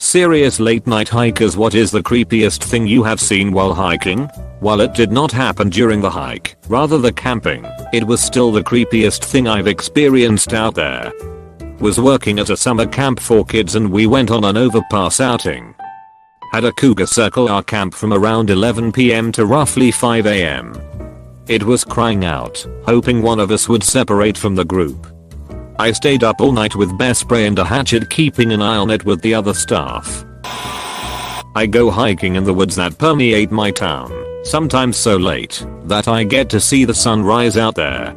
Serious late night hikers, what is the creepiest thing you have seen while hiking? While it did not happen during the hike, rather the camping, it was still the creepiest thing I've experienced out there. Was working at a summer camp for kids and we went on an overpass outing. Had a cougar circle our camp from around 11 PM to roughly 5 AM. It was crying out, hoping one of us would separate from the group. I stayed up all night with bear spray and a hatchet, keeping an eye on it with the other staff. I go hiking in the woods that permeate my town, sometimes so late that I get to see the sun rise out there.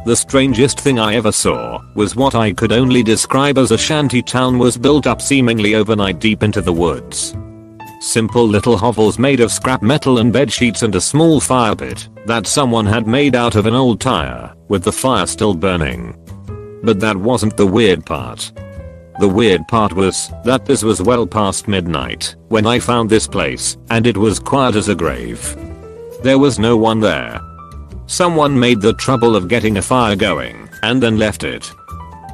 The strangest thing I ever saw was what I could only describe as a shanty town was built up seemingly overnight deep into the woods. Simple little hovels made of scrap metal and bed sheets and a small fire pit that someone had made out of an old tire, with the fire still burning. But that wasn't the weird part. The weird part was that this was well past midnight when I found this place, and it was quiet as a grave. There was no one there. Someone made the trouble of getting a fire going and then left it.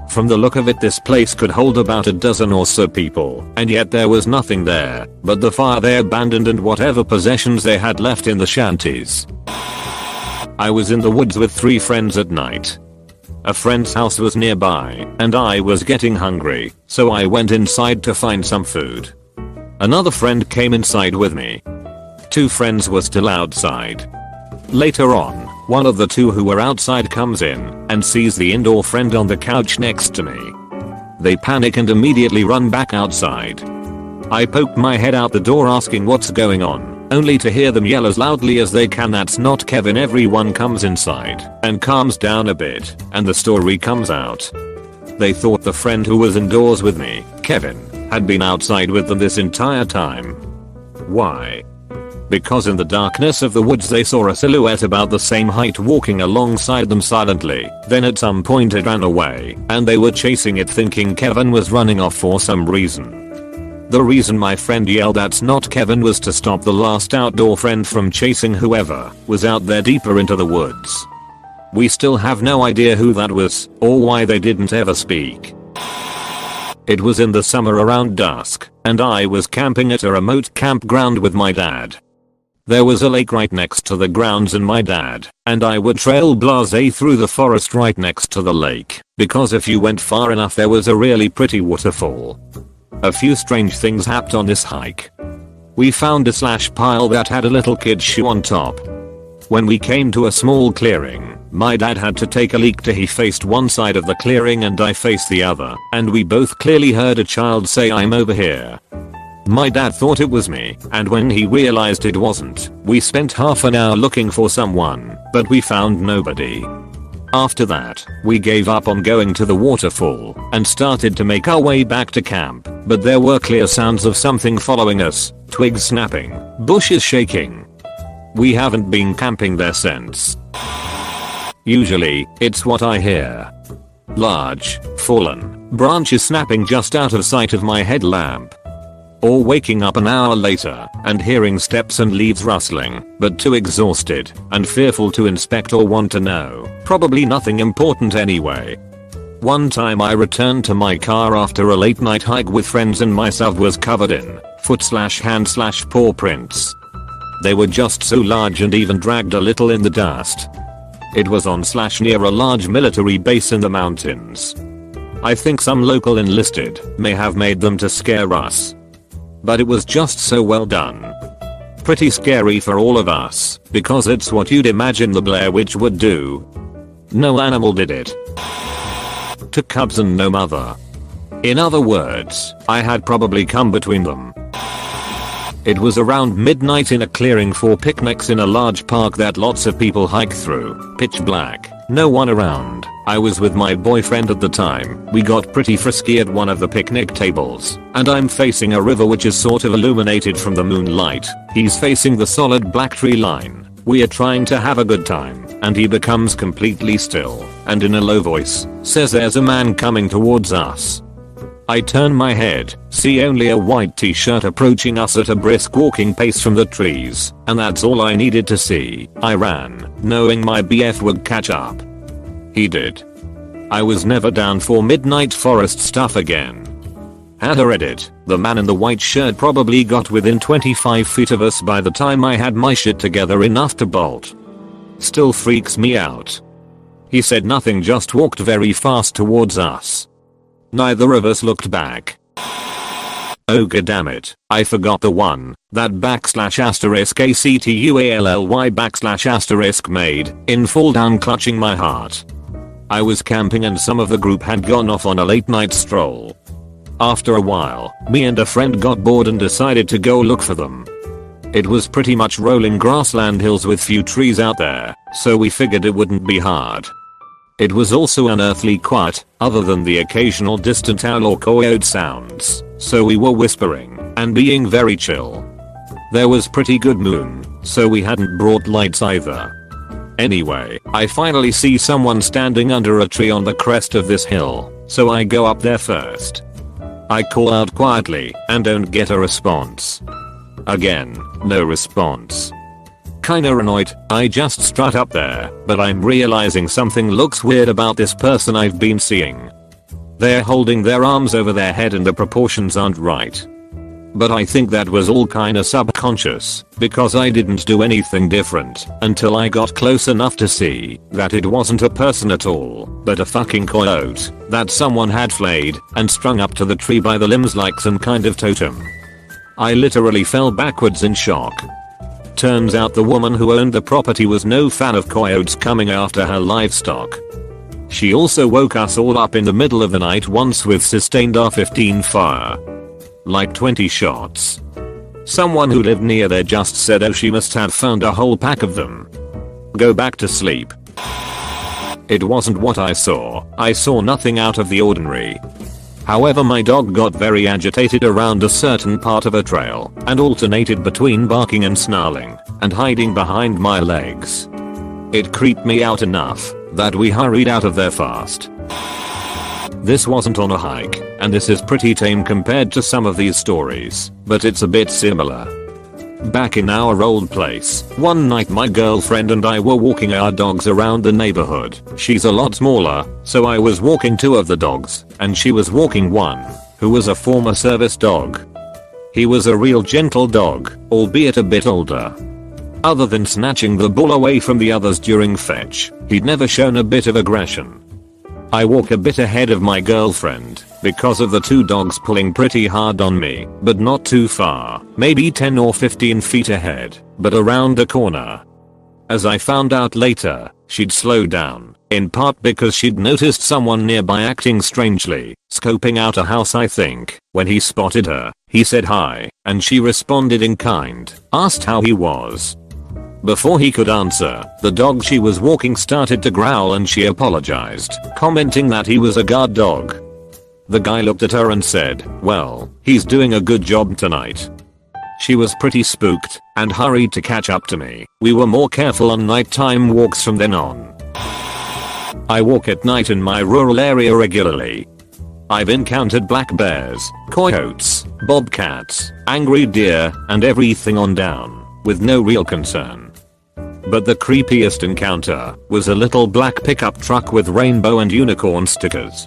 From the look of it, this place could hold about a dozen or so people, and yet there was nothing there but the fire they abandoned and whatever possessions they had left in the shanties. I was in the woods with 3 friends at night. A friend's house was nearby, and I was getting hungry, so I went inside to find some food. Another friend came inside with me. 2 friends were still outside. Later on, one of the 2 who were outside comes in and sees the indoor friend on the couch next to me. They panic and immediately run back outside. I poked my head out the door asking what's going on, only to hear them yell as loudly as they can, "That's not Kevin." Everyone comes inside and calms down a bit, and the story comes out. They thought the friend who was indoors with me, Kevin, had been outside with them this entire time. Why? Because in the darkness of the woods they saw a silhouette about the same height walking alongside them silently. Then at some point it ran away, and they were chasing it thinking Kevin was running off for some reason. The reason my friend yelled "That's not Kevin" was to stop the last outdoor friend from chasing whoever was out there deeper into the woods. We still have no idea who that was or why they didn't ever speak. It was in the summer around dusk, and I was camping at a remote campground with my dad. There was a lake right next to the grounds, and my dad and I would trail blase through the forest right next to the lake, because if you went far enough there was a really pretty waterfall. A few strange things happened on this hike. We found a slash pile that had a little kid's shoe on top. When we came to a small clearing, my dad had to take a leak to he faced one side of the clearing and I faced the other, and we both clearly heard a child say, "I'm over here." My dad thought it was me, and when he realized it wasn't, we spent half an hour looking for someone, but we found nobody. After that, we gave up on going to the waterfall and started to make our way back to camp, but there were clear sounds of something following us, twigs snapping, bushes shaking. We haven't been camping there since. Usually, it's what I hear. Large, fallen branches snapping just out of sight of my headlamp. Or waking up an hour later and hearing steps and leaves rustling, but too exhausted and fearful to inspect or want to know. Probably nothing important anyway. One time I returned to my car after a late night hike with friends and myself was covered in foot/hand/paw prints. They were just so large and even dragged a little in the dust. It was on/near a large military base in the mountains. I think some local enlisted may have made them to scare us. But it was just so well done. Pretty scary for all of us, because it's what you'd imagine the Blair Witch would do. No animal did it. To cubs and no mother. In other words, I had probably come between them. It was around midnight in a clearing for picnics in a large park that lots of people hike through. Pitch black, no one around. I was with my boyfriend at the time. We got pretty frisky at one of the picnic tables, and I'm facing a river which is sort of illuminated from the moonlight. He's facing the solid black tree line. We are trying to have a good time, and he becomes completely still, and in a low voice, says there's a man coming towards us. I turn my head, see only a white t-shirt approaching us at a brisk walking pace from the trees, and that's all I needed to see. I ran, knowing my BF would catch up. He did. I was never down for midnight forest stuff again. AskReddit, the man in the white shirt probably got within 25 feet of us by the time I had my shit together enough to bolt. Still freaks me out. He said nothing, just walked very fast towards us. Neither of us looked back. Oh goddammit, I forgot the one, that **ACTUALLY made, in full down clutching my heart. I was camping and some of the group had gone off on a late night stroll. After a while, me and a friend got bored and decided to go look for them. It was pretty much rolling grassland hills with few trees out there, so we figured it wouldn't be hard. It was also unearthly quiet, other than the occasional distant owl or coyote sounds, so we were whispering and being very chill. There was pretty good moon, so we hadn't brought lights either. Anyway, I finally see someone standing under a tree on the crest of this hill, so I go up there first. I call out quietly and don't get a response. Again, no response. Kinda annoyed, I just strut up there, but I'm realizing something looks weird about this person I've been seeing. They're holding their arms over their head and the proportions aren't right. But I think that was all kinda subconscious, because I didn't do anything different until I got close enough to see that it wasn't a person at all, but a fucking coyote that someone had flayed and strung up to the tree by the limbs like some kind of totem. I literally fell backwards in shock. Turns out the woman who owned the property was no fan of coyotes coming after her livestock. She also woke us all up in the middle of the night once with sustained R-15 fire. Like 20 shots. Someone who lived near there just said, oh, she must have found a whole pack of them. Go back to sleep. It wasn't what I saw nothing out of the ordinary. However, my dog got very agitated around a certain part of a trail and alternated between barking and snarling and hiding behind my legs. It creeped me out enough that we hurried out of there fast. This wasn't on a hike, and this is pretty tame compared to some of these stories, but it's a bit similar. Back in our old place, one night my girlfriend and I were walking our dogs around the neighborhood. She's a lot smaller, so I was walking two of the dogs, and she was walking one, who was a former service dog. He was a real gentle dog, albeit a bit older. Other than snatching the bull away from the others during fetch, he'd never shown a bit of aggression. I walk a bit ahead of my girlfriend because of the two dogs pulling pretty hard on me, but not too far, maybe 10 or 15 feet ahead, but around a corner. As I found out later, she'd slowed down, in part because she'd noticed someone nearby acting strangely, scoping out a house I think. When he spotted her, he said hi, and she responded in kind, asked how he was. Before he could answer, the dog she was walking started to growl and she apologized, commenting that he was a guard dog. The guy looked at her and said, well, he's doing a good job tonight. She was pretty spooked and hurried to catch up to me. We were more careful on nighttime walks from then on. I walk at night in my rural area regularly. I've encountered black bears, coyotes, bobcats, angry deer, and everything on down, with no real concern. But the creepiest encounter was a little black pickup truck with rainbow and unicorn stickers.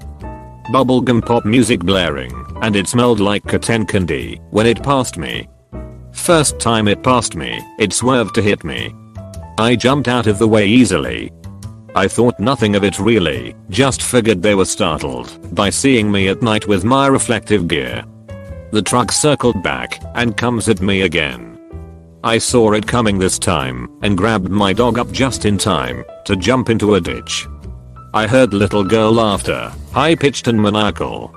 Bubblegum pop music blaring, and it smelled like cotton candy when it passed me. First time it passed me, it swerved to hit me. I jumped out of the way easily. I thought nothing of it really, just figured they were startled by seeing me at night with my reflective gear. The truck circled back and comes at me again. I saw it coming this time and grabbed my dog up just in time to jump into a ditch. I heard little girl laughter, high-pitched and maniacal.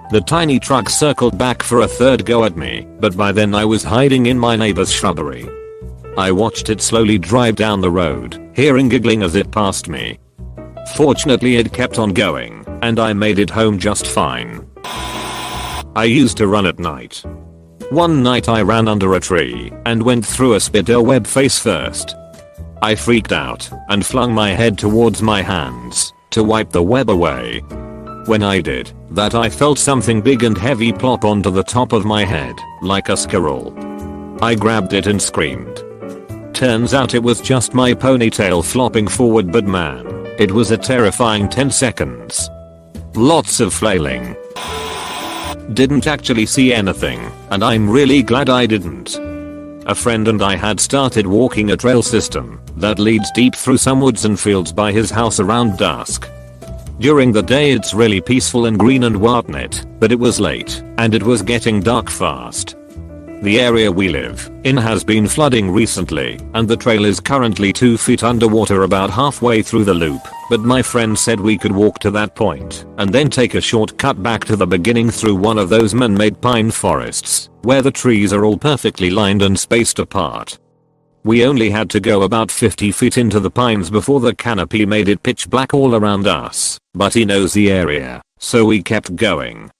The tiny truck circled back for a third go at me, but by then I was hiding in my neighbor's shrubbery. I watched it slowly drive down the road, hearing giggling as it passed me. Fortunately it kept on going, and I made it home just fine. I used to run at night. One night I ran under a tree and went through a spider web face first. I freaked out and flung my head towards my hands to wipe the web away. When I did that, I felt something big and heavy plop onto the top of my head, like a squirrel. I grabbed it and screamed. Turns out it was just my ponytail flopping forward, but man, it was a terrifying 10 seconds. Lots of flailing. Didn't actually see anything, and I'm really glad I didn't. A friend and I had started walking a trail system that leads deep through some woods and fields by his house around dusk. During the day it's really peaceful and green and whatnot, but it was late, and it was getting dark fast. The area we live in has been flooding recently, and the trail is currently 2 feet underwater about halfway through the loop, but my friend said we could walk to that point and then take a shortcut back to the beginning through one of those man-made pine forests, where the trees are all perfectly lined and spaced apart. We only had to go about 50 feet into the pines before the canopy made it pitch black all around us, but he knows the area, so we kept going.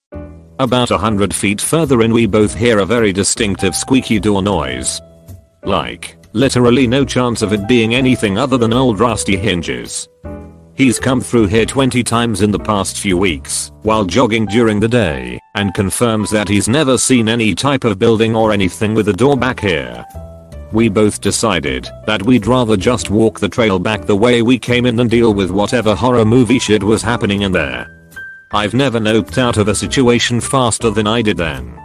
About 100 feet further in we both hear a very distinctive squeaky door noise. Like, literally no chance of it being anything other than old rusty hinges. He's come through here 20 times in the past few weeks while jogging during the day and confirms that he's never seen any type of building or anything with a door back here. We both decided that we'd rather just walk the trail back the way we came in than deal with whatever horror movie shit was happening in there. I've never noped out of a situation faster than I did then.